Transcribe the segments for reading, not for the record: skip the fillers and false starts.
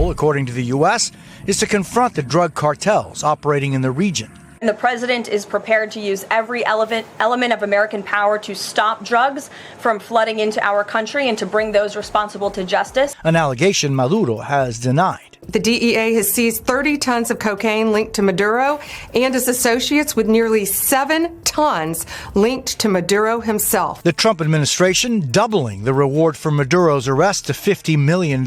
goal, according to the U.S., is to confront the drug cartels operating in the region. The president is prepared to use every element of American power to stop drugs from flooding into our country and to bring those responsible to justice. An allegation Maduro has denied. The DEA has seized 30 tons of cocaine linked to Maduro and his associates, with nearly 7 tons linked to Maduro himself. The Trump administration doubling the reward for Maduro's arrest to $50 million,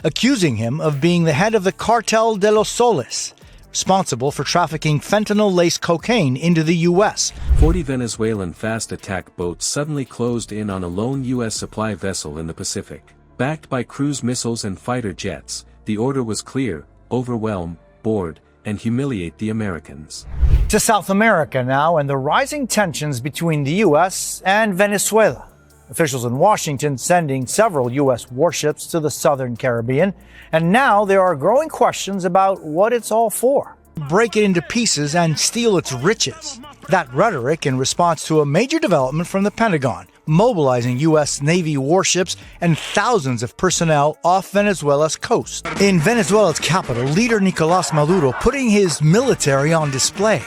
accusing him of being the head of the Cartel de los Soles, responsible for trafficking fentanyl-laced cocaine into the U.S. 40 Venezuelan fast attack boats suddenly closed in on a lone U.S. supply vessel in the Pacific. Backed by cruise missiles and fighter jets, the order was clear: overwhelm, board, and humiliate the Americans. To South America now, and the rising tensions between the U.S. and Venezuela. Officials in Washington sending several U.S. warships to the southern Caribbean, and now there are growing questions about what it's all for. Break it into pieces and steal its riches. That rhetoric in response to a major development from the Pentagon, mobilizing U.S. Navy warships and thousands of personnel off Venezuela's coast. In Venezuela's capital, leader Nicolás Maduro putting his military on display,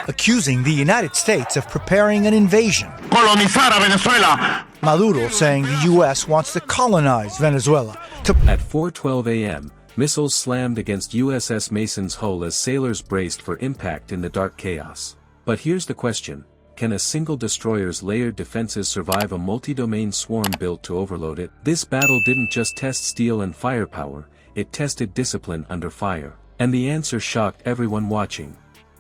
accusing the United States of preparing an invasion. Colonizar a Venezuela. Maduro saying the U.S. wants to colonize Venezuela. At 4:12 a.m., missiles slammed against USS Mason's hull as sailors braced for impact in the dark chaos. But here's the question: can a single destroyer's layered defenses survive a multi-domain swarm built to overload it? This battle didn't just test steel and firepower, it tested discipline under fire. And the answer shocked everyone watching.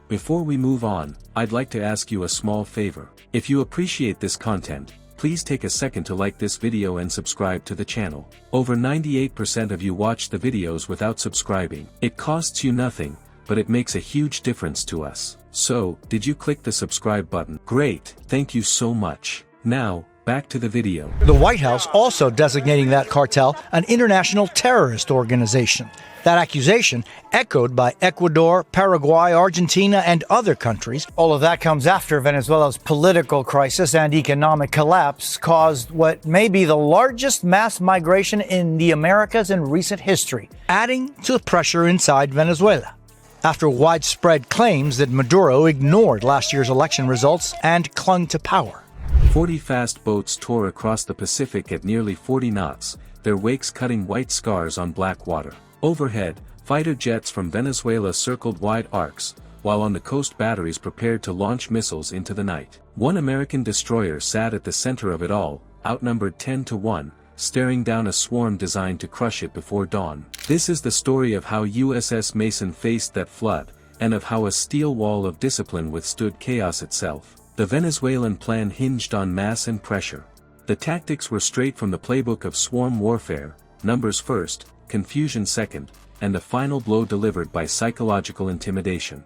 Before we move on, I'd like to ask you a small favor. If you appreciate this content, please take a second to like this video and subscribe to the channel. Over 98% of you watch the videos without subscribing. It costs you nothing, but it makes a huge difference to us. So, did you click the subscribe button? Great, thank you so much. Now, back to the video. The White House also designating that cartel an international terrorist organization. That accusation echoed by Ecuador, Paraguay, Argentina, and other countries. All of that comes after Venezuela's political crisis and economic collapse caused what may be the largest mass migration in the Americas in recent history, adding to the pressure inside Venezuela. After widespread claims that Maduro ignored last year's election results and clung to power. 40 fast boats tore across the Pacific at nearly 40 knots, their wakes cutting white scars on black water. Overhead, fighter jets from Venezuela circled wide arcs, while on the coast batteries prepared to launch missiles into the night. One American destroyer sat at the center of it all, outnumbered 10-1, staring down a swarm designed to crush it before dawn. This is the story of how USS Mason faced that flood, and of how a steel wall of discipline withstood chaos itself. The Venezuelan plan hinged on mass and pressure. The tactics were straight from the playbook of swarm warfare: numbers first, confusion second, and the final blow delivered by psychological intimidation.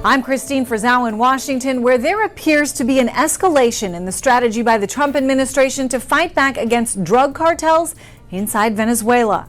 I'm Christine Frizzau in Washington, where there appears to be an escalation in the strategy by the Trump administration to fight back against drug cartels inside Venezuela.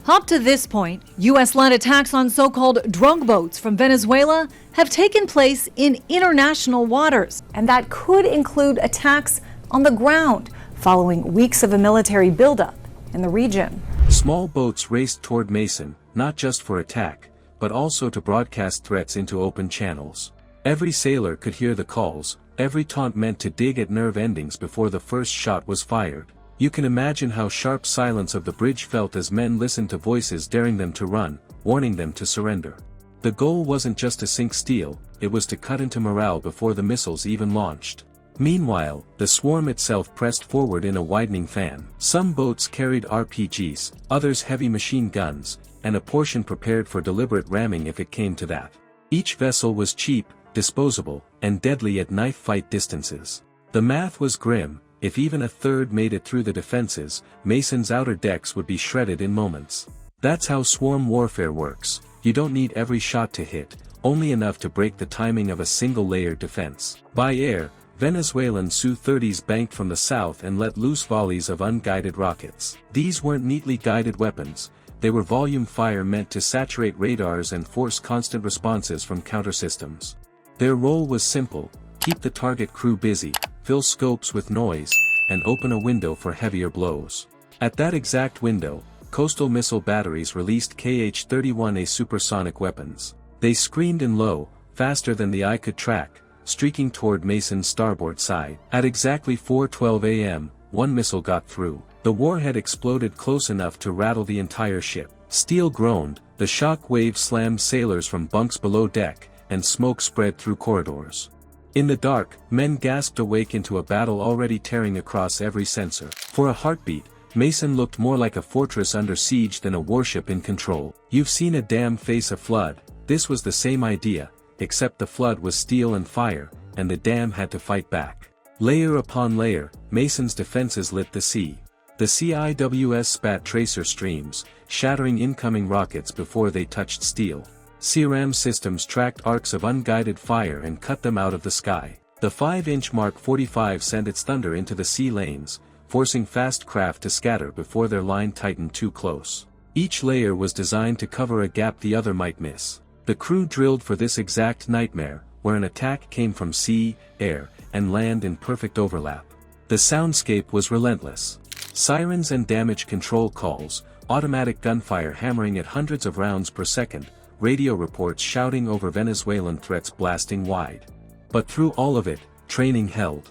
Up to this point, U.S.-led attacks on so-called drug boats from Venezuela have taken place in international waters, and that could include attacks on the ground following weeks of a military buildup in the region. Small boats raced toward Mason, not just for attack, but also to broadcast threats into open channels. Every sailor could hear the calls, every taunt meant to dig at nerve endings before the first shot was fired. You can imagine how sharp silence of the bridge felt as men listened to voices daring them to run, warning them to surrender. The goal wasn't just to sink steel, it was to cut into morale before the missiles even launched. Meanwhile, the swarm itself pressed forward in a widening fan. Some boats carried RPGs, others heavy machine guns, and a portion prepared for deliberate ramming if it came to that. Each vessel was cheap, disposable, and deadly at knife fight distances. The math was grim: if even a third made it through the defenses, Mason's outer decks would be shredded in moments. That's how swarm warfare works. You don't need every shot to hit, only enough to break the timing of a single layered defense. By air, Venezuelan Su-30s banked from the south and let loose volleys of unguided rockets. These weren't neatly guided weapons, they were volume fire meant to saturate radars and force constant responses from counter-systems. Their role was simple: keep the target crew busy, fill scopes with noise, and open a window for heavier blows. At that exact window, coastal missile batteries released KH-31A supersonic weapons. They screamed in low, faster than the eye could track, streaking toward Mason's starboard side. At exactly 4:12 a.m., one missile got through. The warhead exploded close enough to rattle the entire ship. Steel groaned, the shock wave slammed sailors from bunks below deck, and smoke spread through corridors. In the dark, men gasped awake into a battle already tearing across every sensor. For a heartbeat, Mason looked more like a fortress under siege than a warship in control. You've seen a dam face a flood. This was the same idea, except the flood was steel and fire, and the dam had to fight back. Layer upon layer, Mason's defenses lit the sea. The CIWS spat tracer streams, shattering incoming rockets before they touched steel. CRAM systems tracked arcs of unguided fire and cut them out of the sky. The 5-inch Mark 45 sent its thunder into the sea lanes, forcing fast craft to scatter before their line tightened too close. Each layer was designed to cover a gap the other might miss. The crew drilled for this exact nightmare, where an attack came from sea, air, and land in perfect overlap. The soundscape was relentless. Sirens and damage control calls, automatic gunfire hammering at hundreds of rounds per second, radio reports shouting over Venezuelan threats blasting wide. But through all of it, training held.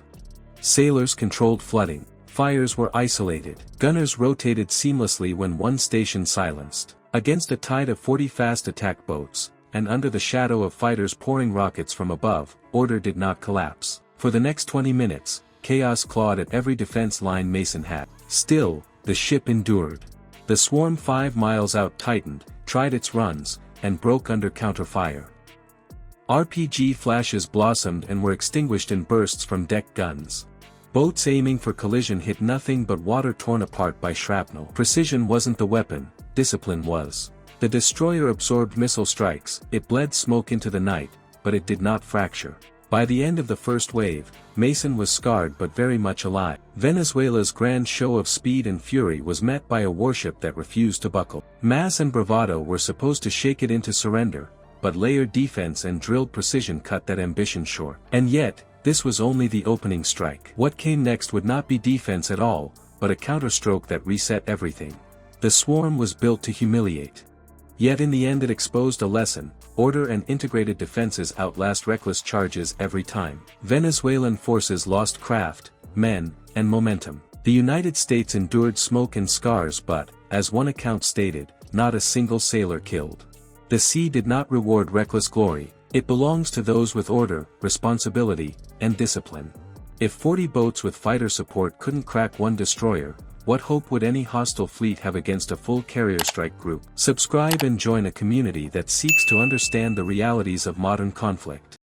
Sailors controlled flooding. Fires were isolated. Gunners rotated seamlessly when one station silenced. Against a tide of 40 fast attack boats, and under the shadow of fighters pouring rockets from above, order did not collapse. For the next 20 minutes, chaos clawed at every defense line Mason had. Still, the ship endured. The swarm 5 miles out tightened, tried its runs, and broke under counterfire. RPG flashes blossomed and were extinguished in bursts from deck guns. Boats aiming for collision hit nothing but water torn apart by shrapnel. Precision wasn't the weapon, discipline was. The destroyer absorbed missile strikes, it bled smoke into the night, but it did not fracture. By the end of the first wave, Mason was scarred but very much alive. Venezuela's grand show of speed and fury was met by a warship that refused to buckle. Mass and bravado were supposed to shake it into surrender, but layered defense and drilled precision cut that ambition short. And yet, this was only the opening strike. What came next would not be defense at all, but a counterstroke that reset everything. The swarm was built to humiliate. Yet in the end it exposed a lesson: order and integrated defenses outlast reckless charges every time. Venezuelan forces lost craft, men, and momentum. The United States endured smoke and scars but, as one account stated, not a single sailor killed. The sea did not reward reckless glory, it belongs to those with order, responsibility, and discipline. If 40 boats with fighter support couldn't crack one destroyer, what hope would any hostile fleet have against a full carrier strike group? Subscribe and join a community that seeks to understand the realities of modern conflict.